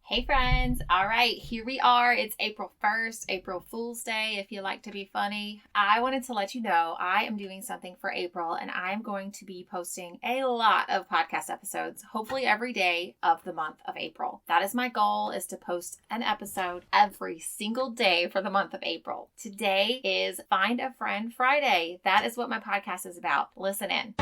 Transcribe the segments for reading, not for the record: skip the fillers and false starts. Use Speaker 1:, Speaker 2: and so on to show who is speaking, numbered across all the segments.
Speaker 1: Hey friends, all right, here we are. It's April 1st, April Fool's Day, if you like to be funny. I wanted to let you know I am doing something for April and I am going to be posting a lot of podcast episodes, hopefully every day of the month of April. That is my goal, is to post an episode every single day for the month of April. Today is Find a Friend Friday. That is what my podcast is about. Listen in.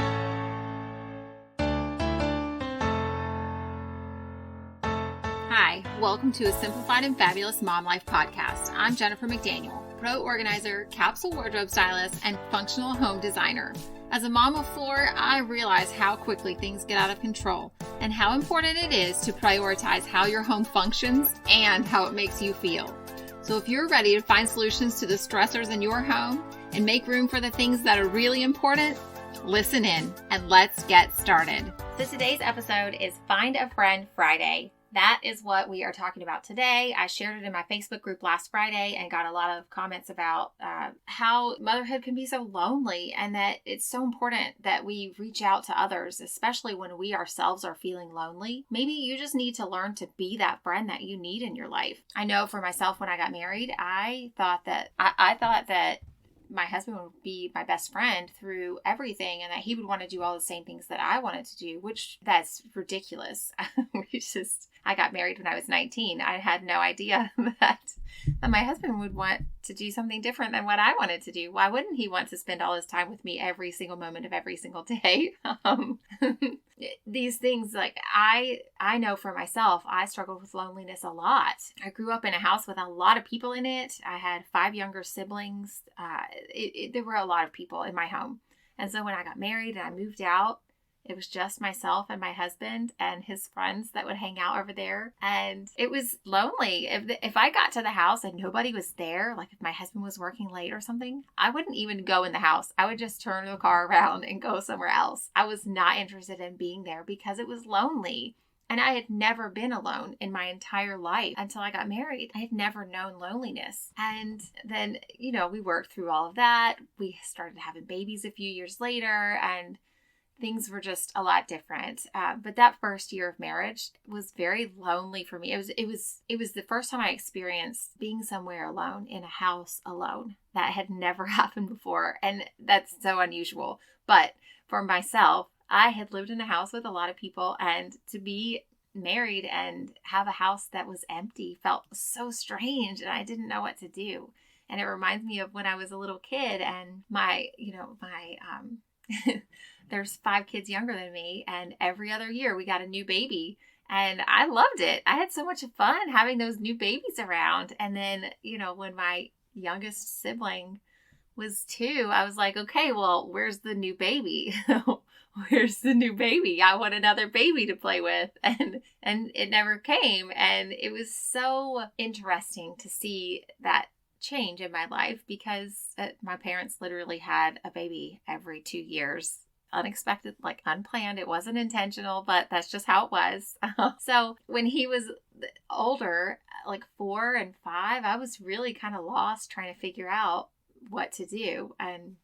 Speaker 1: Hi, welcome to a Simplified and Fabulous Mom Life podcast. I'm Jennifer McDaniel, pro organizer, capsule wardrobe stylist, and functional home designer. As a mom of four, I realize how quickly things get out of control and how important it is to prioritize how your home functions and how it makes you feel. So if you're ready to find solutions to the stressors in your home and make room for the things that are really important, listen in and let's get started. So today's episode is Find a Friend Friday. That is what we are talking about today. I shared it in my Facebook group last Friday and got a lot of comments about how motherhood can be so lonely and that it's so important that we reach out to others, especially when we ourselves are feeling lonely. Maybe you just need to learn to be that friend that you need in your life. I know for myself, when I got married, I thought that my husband would be my best friend through everything and that he would want to do all the same things that I wanted to do, which that's ridiculous. I got married when I was 19. I had no idea that my husband would want to do something different than what I wanted to do. Why wouldn't he want to spend all his time with me every single moment of every single day? These things, like I know for myself, I struggled with loneliness a lot. I grew up in a house with a lot of people in it. I had 5 younger siblings. There were a lot of people in my home. And so when I got married and I moved out, it was just myself and my husband and his friends that would hang out over there. And it was lonely. If I got to the house and nobody was there, like if my husband was working late or something, I wouldn't even go in the house. I would just turn the car around and go somewhere else. I was not interested in being there because it was lonely. And I had never been alone in my entire life until I got married. I had never known loneliness. And then, we worked through all of that. We started having babies a few years later and things were just a lot different. But that first year of marriage was very lonely for me. It was the first time I experienced being somewhere alone, in a house alone. That had never happened before. And that's so unusual. But for myself, I had lived in a house with a lot of people, and to be married and have a house that was empty felt so strange, and I didn't know what to do. And it reminds me of when I was a little kid and there's 5 kids younger than me, and every other year we got a new baby, and I loved it. I had so much fun having those new babies around. And then, when my youngest sibling was 2, I was like, okay, well, where's the new baby? Where's the new baby? I want another baby to play with. And it never came. And it was so interesting to see that change in my life because my parents literally had a baby every 2 years. Unexpected, like unplanned. It wasn't intentional, but that's just how it was. So when he was older, like 4 and 5, I was really kind of lost trying to figure out what to do. And,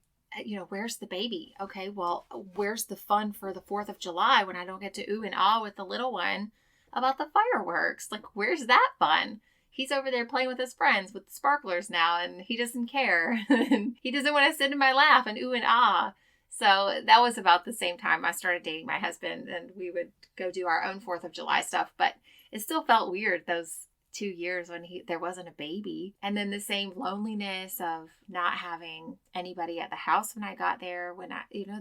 Speaker 1: where's the baby? Okay, well, where's the fun for the 4th of July when I don't get to ooh and ah with the little one about the fireworks? Like, where's that fun? He's over there playing with his friends with the sparklers now, and he doesn't care. And he doesn't want to sit in my lap and ooh and ah. So that was about the same time I started dating my husband, and we would go do our own 4th of July stuff. But it still felt weird those 2 years when there wasn't a baby. And then the same loneliness of not having anybody at the house when I got there,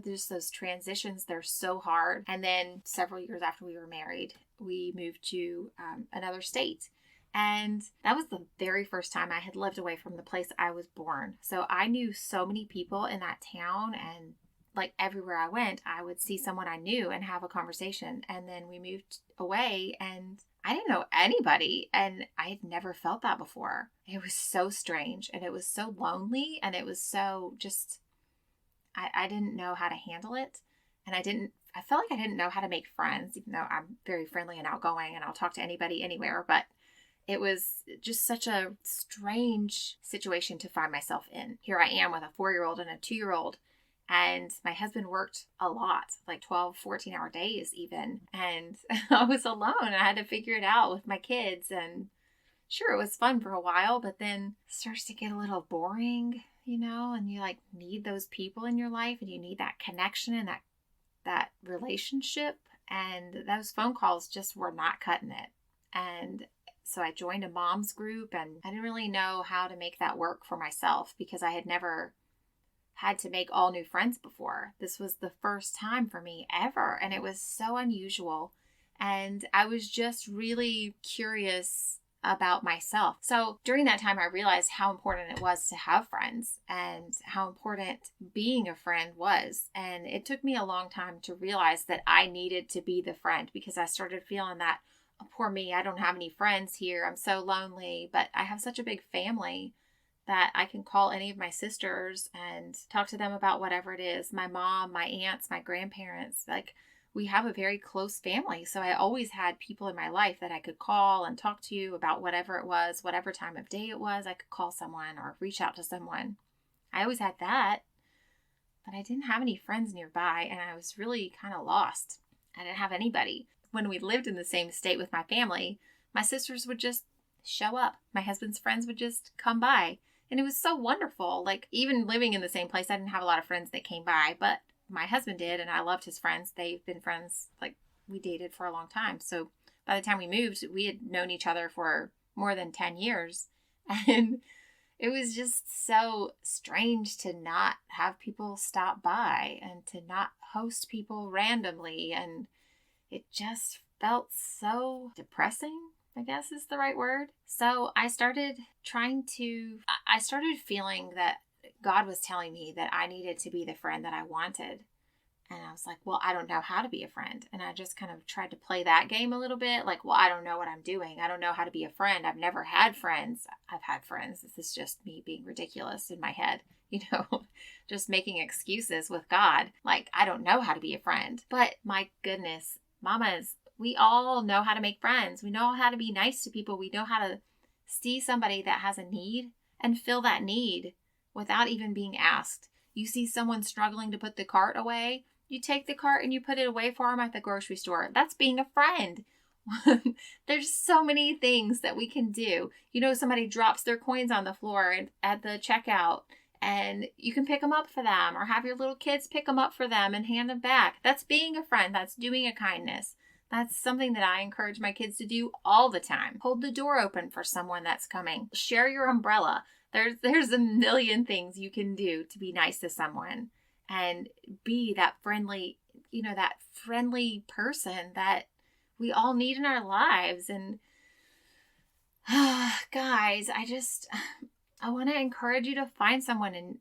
Speaker 1: there's those transitions, they're so hard. And then several years after we were married, we moved to another state. And that was the very first time I had lived away from the place I was born. So I knew so many people in that town, and like everywhere I went, I would see someone I knew and have a conversation. And then we moved away and I didn't know anybody, and I had never felt that before. It was so strange, and it was so lonely, and it was so just, I didn't know how to handle it. And I felt like I didn't know how to make friends, even though I'm very friendly and outgoing and I'll talk to anybody anywhere. But it was just such a strange situation to find myself in. Here I am with a 4-year-old and a 2-year-old. And my husband worked a lot, like 12, 14-hour days even. And I was alone. I had to figure it out with my kids. And sure, it was fun for a while, but then it starts to get a little boring, and you like need those people in your life, and you need that connection and that relationship. And those phone calls just were not cutting it. And so I joined a mom's group, and I didn't really know how to make that work for myself because I had never had to make all new friends before. This was the first time for me ever, and it was so unusual. And I was just really curious about myself. So during that time, I realized how important it was to have friends and how important being a friend was. And it took me a long time to realize that I needed to be the friend because I started feeling that, oh, poor me, I don't have any friends here. I'm so lonely, but I have such a big family that I can call any of my sisters and talk to them about whatever it is. My mom, my aunts, my grandparents, like we have a very close family. So I always had people in my life that I could call and talk to about whatever it was, whatever time of day it was. I could call someone or reach out to someone. I always had that, but I didn't have any friends nearby, and I was really kind of lost. I didn't have anybody. When we lived in the same state with my family, my sisters would just show up. My husband's friends would just come by. And it was so wonderful. Like, even living in the same place, I didn't have a lot of friends that came by, but my husband did, and I loved his friends. They've been friends, like, we dated for a long time. So by the time we moved, we had known each other for more than 10 years. And it was just so strange to not have people stop by and to not host people randomly. And it just felt so depressing, I guess is the right word. So I started feeling that God was telling me that I needed to be the friend that I wanted. And I was like, well, I don't know how to be a friend. And I just kind of tried to play that game a little bit. Like, well, I don't know what I'm doing. I don't know how to be a friend. I've never had friends. I've had friends. This is just me being ridiculous in my head, just making excuses with God. Like, I don't know how to be a friend. But my goodness, mamas, we all know how to make friends. We know how to be nice to people. We know how to see somebody that has a need and fill that need without even being asked. You see someone struggling to put the cart away, you take the cart and you put it away for them at the grocery store. That's being a friend. There's so many things that we can do. Somebody drops their coins on the floor at the checkout, and you can pick them up for them, or have your little kids pick them up for them and hand them back. That's being a friend. That's doing a kindness. That's something that I encourage my kids to do all the time. Hold the door open for someone that's coming. Share your umbrella. There's a million things you can do to be nice to someone and be that friendly, that friendly person that we all need in our lives. And guys, I want to encourage you to find someone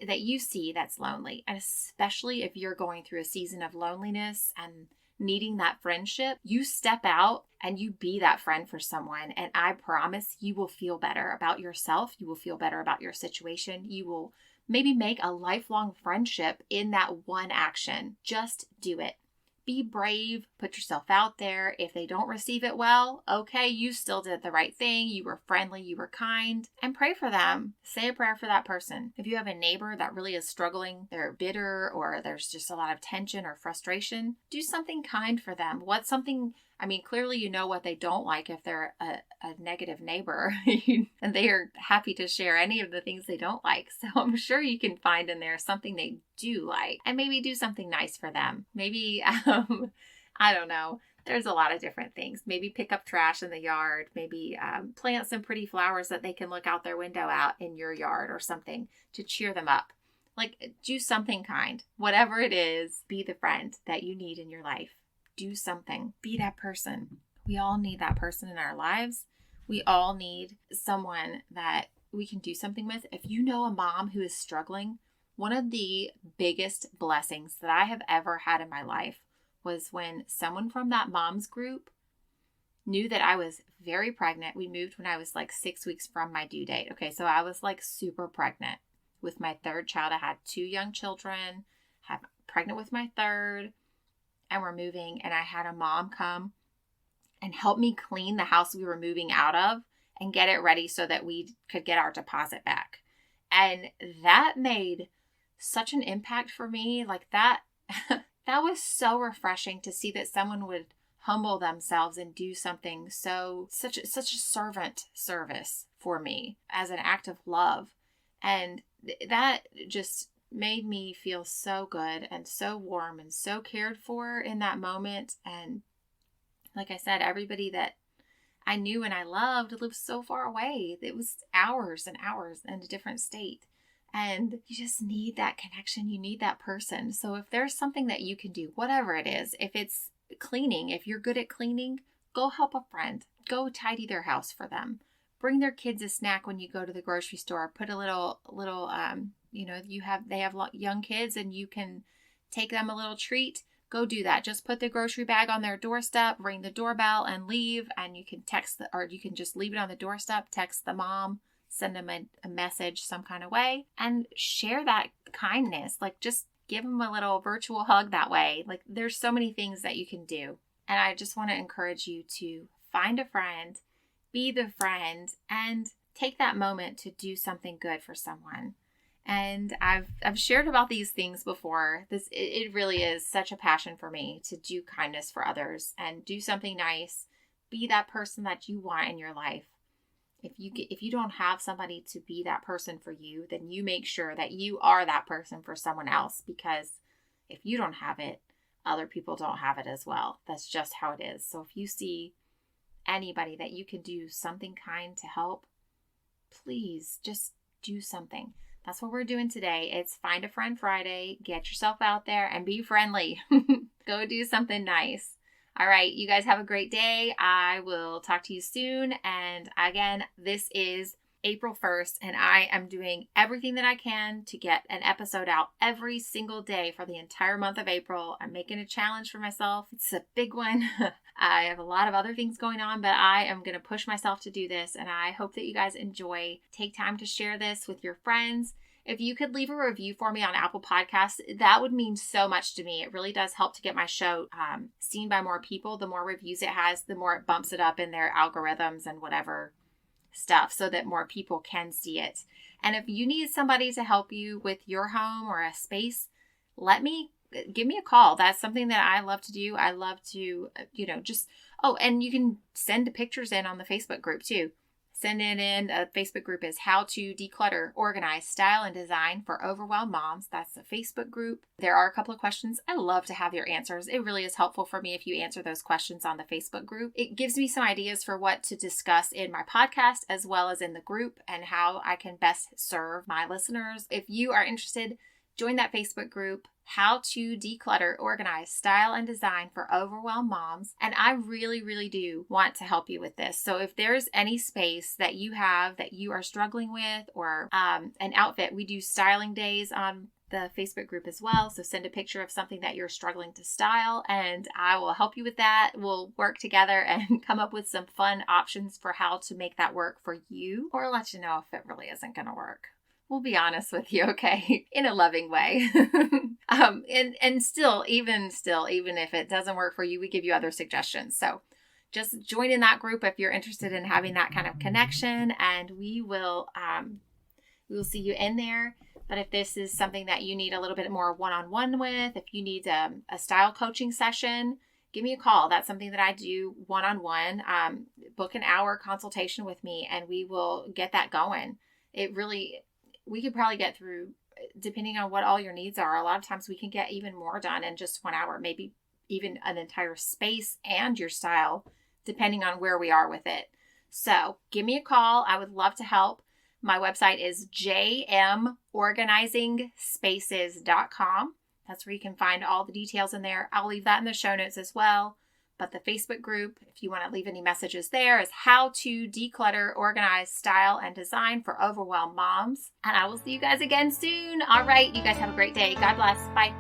Speaker 1: that you see that's lonely. And especially if you're going through a season of loneliness and needing that friendship, you step out and you be that friend for someone. And I promise you will feel better about yourself. You will feel better about your situation. You will maybe make a lifelong friendship in that one action. Just do it. Be brave, put yourself out there. If they don't receive it well, okay, you still did the right thing. You were friendly, you were kind, and pray for them. Say a prayer for that person. If you have a neighbor that really is struggling, they're bitter, or there's just a lot of tension or frustration, do something kind for them. Clearly you know what they don't like if they're a negative neighbor and they are happy to share any of the things they don't like. So I'm sure you can find in there something they do like and maybe do something nice for them. Maybe, I don't know. There's a lot of different things. Maybe pick up trash in the yard. Maybe plant some pretty flowers that they can look out their window out in your yard or something to cheer them up. Like, do something kind. Whatever it is, be the friend that you need in your life. Do something. Be that person. We all need that person in our lives. We all need someone that we can do something with. If you know a mom who is struggling, one of the biggest blessings that I have ever had in my life was when someone from that mom's group knew that I was very pregnant. We moved when I was like 6 weeks from my due date. Okay, so I was like super pregnant with my third child. I had 2 young children, pregnant with my third, and we're moving. And I had a mom come and help me clean the house we were moving out of and get it ready so that we could get our deposit back. And that made such an impact for me. Like that, that was so refreshing to see that someone would humble themselves and do something such a servant service for me as an act of love. And that just made me feel so good and so warm and so cared for in that moment. And like I said, everybody that I knew and I loved lived so far away. It was hours and hours in a different state. And you just need that connection. You need that person. So if there's something that you can do, whatever it is, if it's cleaning, if you're good at cleaning, go help a friend. Go tidy their house for them. Bring their kids a snack when you go to the grocery store. Put a little they have young kids and you can take them a little treat. Go do that. Just put the grocery bag on their doorstep, ring the doorbell and leave. And you can or you can just leave it on the doorstep, text the mom, send them a message some kind of way, and share that kindness. Like, just give them a little virtual hug that way. Like, there's so many things that you can do. And I just want to encourage you to find a friend, be the friend, and take that moment to do something good for someone. And I've shared about these things before. It really is such a passion for me to do kindness for others and do something nice. Be that person that you want in your life. If you don't have somebody to be that person for you, then you make sure that you are that person for someone else, because if you don't have it, other people don't have it as well. That's just how it is. So if you see anybody that you can do something kind to help, please just do something. That's what we're doing today. It's Find a Friend Friday. Get yourself out there and be friendly. Go do something nice. All right, you guys have a great day. I will talk to you soon. And again, this is April 1st, and I am doing everything that I can to get an episode out every single day for the entire month of April. I'm making a challenge for myself. It's a big one. I have a lot of other things going on, but I am going to push myself to do this, and I hope that you guys enjoy. Take time to share this with your friends. If you could leave a review for me on Apple Podcasts, that would mean so much to me. It really does help to get my show seen by more people. The more reviews it has, the more it bumps it up in their algorithms and whatever stuff, so that more people can see it. And if you need somebody to help you with your home or a space, give me a call. That's something that I love to do. I love to, and you can send pictures in on the Facebook group too. Send it in. A Facebook group is How to Declutter, Organize, Style, and Design for Overwhelmed Moms. That's the Facebook group. There are a couple of questions. I love to have your answers. It really is helpful for me if you answer those questions on the Facebook group. It gives me some ideas for what to discuss in my podcast as well as in the group, and how I can best serve my listeners. If you are interested, join that Facebook group, How to Declutter, Organize, Style, and Design for Overwhelmed Moms. And I really, really do want to help you with this. So if there's any space that you have that you are struggling with, or an outfit, we do styling days on the Facebook group as well. So send a picture of something that you're struggling to style, and I will help you with that. We'll work together and come up with some fun options for how to make that work for you, or let you know if it really isn't going to work. We'll be honest with you, okay? In a loving way. And still, even if it doesn't work for you, we give you other suggestions. So just join in that group if you're interested in having that kind of connection, and we will see you in there. But if this is something that you need a little bit more one-on-one with, if you need a style coaching session, give me a call. That's something that I do one-on-one. Book an hour consultation with me, and we will get that going. We could probably get through, depending on what all your needs are. A lot of times we can get even more done in just 1 hour, maybe even an entire space and your style, depending on where we are with it. So give me a call. I would love to help. My website is jmorganizingspaces.com. That's where you can find all the details in there. I'll leave that in the show notes as well. But the Facebook group, if you want to leave any messages there, is How to Declutter, Organize, Style, and Design for Overwhelmed Moms. And I will see you guys again soon. All right. You guys have a great day. God bless. Bye.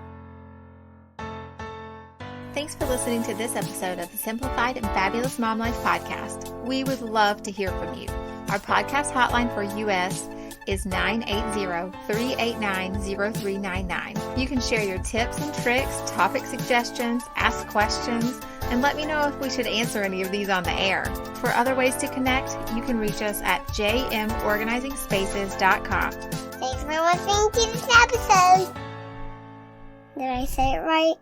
Speaker 1: Thanks for listening to this episode of the Simplified and Fabulous Mom Life podcast. We would love to hear from you. Our podcast hotline for US is 980-389-0399. You can share your tips and tricks, topic suggestions, ask questions, and let me know if we should answer any of these on the air. For other ways to connect, you can reach us at jmorganizingspaces.com.
Speaker 2: Thanks for listening to this episode. Did I say it right?